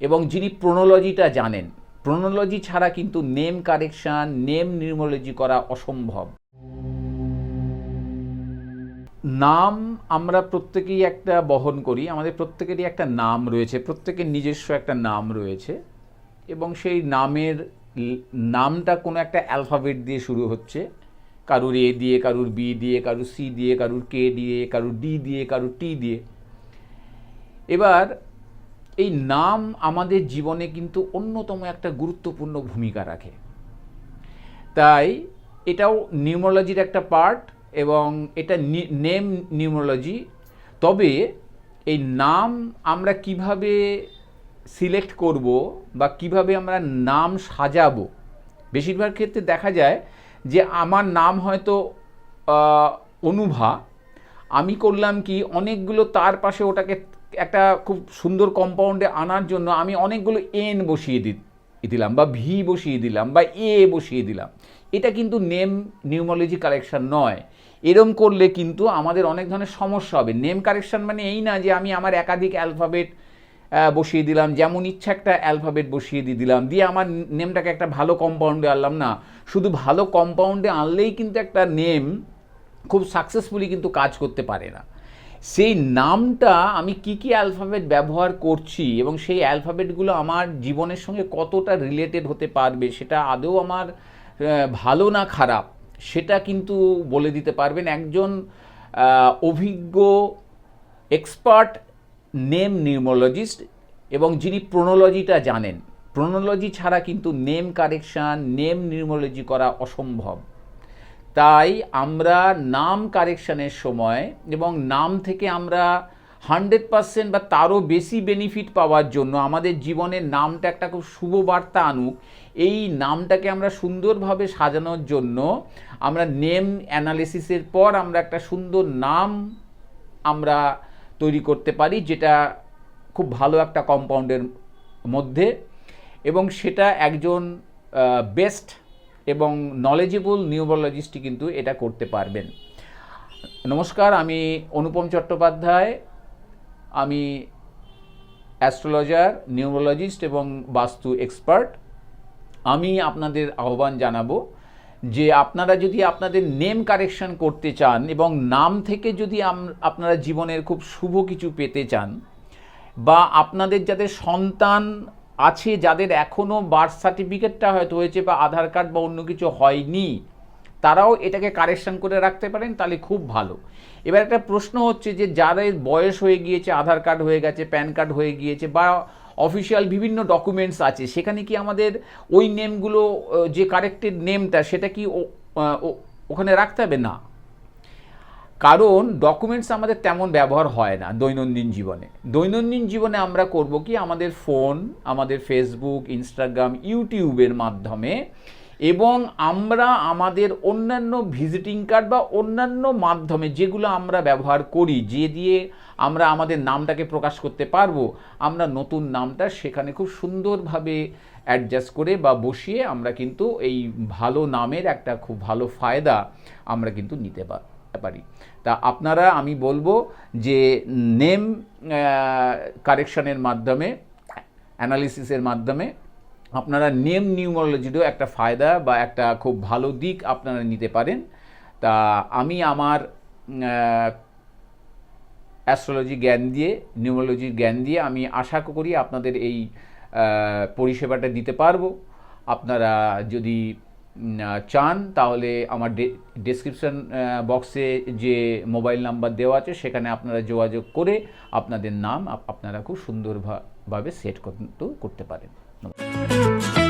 এবং যিনি প্রোনোলজিটা জানেন। প্রোনোলজি ছাড়া কিন্তু নেম কারেকশান, নেম নিউমোলজি করা অসম্ভব। নাম আমরা প্রত্যেকেই একটা বহন করি, আমাদের প্রত্যেকেরই একটা নাম রয়েছে, প্রত্যেকের নিজস্ব একটা নাম রয়েছে এবং সেই নামটা কোনো একটা অ্যালফাবেট দিয়ে শুরু হচ্ছে, কারুর এ দিয়ে, কারুর বি দিয়ে, কারুর সি দিয়ে, কারুর কে দিয়ে, কারুর ডি দিয়ে, কারুর টি দিয়ে। এবার এই নাম আমাদের জীবনে কিন্তু অন্যতম একটা গুরুত্বপূর্ণ ভূমিকা রাখে, তাই এটাও নিউমোলজির একটা পার্ট এবং এটা নেম নিউমোলজি। তবে এই নাম আমরা কিভাবে সিলেক্ট করব বা কিভাবে আমরা নাম সাজাবো, বেশিরভাগ ক্ষেত্রে দেখা যায় যে আমার নাম হয়তো অনুভা, আমি করলাম কি অনেকগুলো তার পাশে ওটাকে একটা খুব সুন্দর কম্পাউন্ডে আনার জন্য আমি অনেকগুলো এন বসিয়ে দিলাম বা ভি বসিয়ে দিলাম বা এ বসিয়ে দিলাম। এটা কিন্তু নেম নিউমোলজি কারেকশান নয়। এরম করলে কিন্তু আমাদের অনেক ধরনের সমস্যা হবে। নেম কারেকশান মানে এই না যে আমি আমার একাধিক অ্যালফাবেট বসিয়ে দিলাম, যেমন ইচ্ছা একটা অ্যালফাবেট বসিয়ে দিলাম, দিয়ে আমার নেমটাকে একটা ভালো কম্পাউন্ডে আনলাম না। শুধু ভালো কম্পাউন্ডে আনলেই কিন্তু একটা নেম খুব সাকসেসফুলি কিন্তু কাজ করতে পারে না। সেই নামটা আমি কি কি অ্যালফাবেট ব্যবহার করছি এবং সেই অ্যালফাবেটগুলো আমার জীবনের সঙ্গে কতটা রিলেটেড হতে পারবে, সেটা আদৌ আমার ভালো না খারাপ, সেটা কিন্তু বলে দিতে পারবেন একজন অভিজ্ঞ এক্সপার্ট নেম নিউমোলজিস্ট এবং যিনি প্রোনোলজিটা জানেন। প্রোনোলজি ছাড়া কিন্তু নেম কারেকশান, নেম নিউমোলজি করা অসম্ভব। তাই আমরা নাম কারেকশানের সময় এবং নাম থেকে আমরা 100% বা তারও বেশি বেনিফিট পাওয়ার জন্য, আমাদের জীবনের নামটা একটা খুব শুভ বার্তা আনুক, এই নামটাকে আমরা সুন্দরভাবে সাজানোর জন্য আমরা নেম অ্যানালিসিসের পর আমরা একটা সুন্দর নাম আমরা তৈরি করতে পারি, যেটা খুব ভালো একটা কম্পাউন্ডের মধ্যে, এবং সেটা একজন বেস্ট এবং নলেজেবল নিউমোলজিস্টই কিন্তু এটা করতে পারবেন। নমস্কার, আমি অনুপম চট্টোপাধ্যায়। আমি অ্যাস্ট্রোলজার, নিউমোলজিস্ট এবং বাস্তু এক্সপার্ট। আমি আপনাদের আহ্বান জানাবো যে আপনারা যদি আপনাদের নেম কারেকশন করতে চান এবং নাম থেকে যদি আপনারা জীবনের খুব শুভ কিছু পেতে চান, বা আপনাদের যাদের সন্তান আছে, যাদের এখনও বার্থ সার্টিফিকেটটা হয়তো হয়েছে বা আধার কার্ড বা অন্য কিছু হয়নি, তারাও এটাকে কারেকশন করে রাখতে পারেন, তাহলে খুব ভালো। এবার একটা প্রশ্ন হচ্ছে যে যাদের বয়স হয়ে গিয়েছে, আধার কার্ড হয়ে গেছে, প্যান কার্ড হয়ে গিয়েছে বা অফিসিয়াল বিভিন্ন ডকুমেন্টস আছে, সেখানে কি আমাদের ওই নেমগুলো, যে কারেক্টেড নেমটা, সেটা কি ওখানে রাখতে হবে? না, কারণ ডকুমেন্টস আমাদের তেমন ব্যবহার হয় না দৈনন্দিন জীবনে। দৈনন্দিন জীবনে আমরা করব কি, আমাদের ফোন, আমাদের ফেসবুক, ইনস্টাগ্রাম, ইউটিউবের মাধ্যমে, এবং আমরা আমাদের অন্যান্য ভিজিটিং কার্ড বা অন্যান্য মাধ্যমে যেগুলো আমরা ব্যবহার করি, যে দিয়ে আমরা আমাদের নামটাকে প্রকাশ করতে পারবো, আমরা নতুন নামটা সেখানে খুব সুন্দরভাবে অ্যাডজাস্ট করে বা বসিয়ে আমরা কিন্তু এই ভালো নামের একটা খুব ভালো ফায়দা আমরা কিন্তু নিতে পারি। তা আপনারা, আমি বলবো যে নেম কারেকশনের মাধ্যমে, অ্যানালিসিসের মাধ্যমে আপনারা নেম নিউমোলজিরও একটা ফায়দা বা একটা খুব ভালো দিক আপনারা নিতে পারেন। তা আমি আমার অ্যাস্ট্রোলজি জ্ঞান দিয়ে, নিউমোলজির জ্ঞান দিয়ে আমি আশা করি আপনাদের এই পরিষেবাটা দিতে পারবো। আপনারা যদি চান তাহলে আমার ডেসক্রিপশন বক্সে যে মোবাইল নাম্বার দেওয়া আছে সেখানে আপনারা যোগাযোগ করে আপনাদের নাম আপনারা খুব সুন্দরভাবে সেট করতে পারেন। নমস্কার।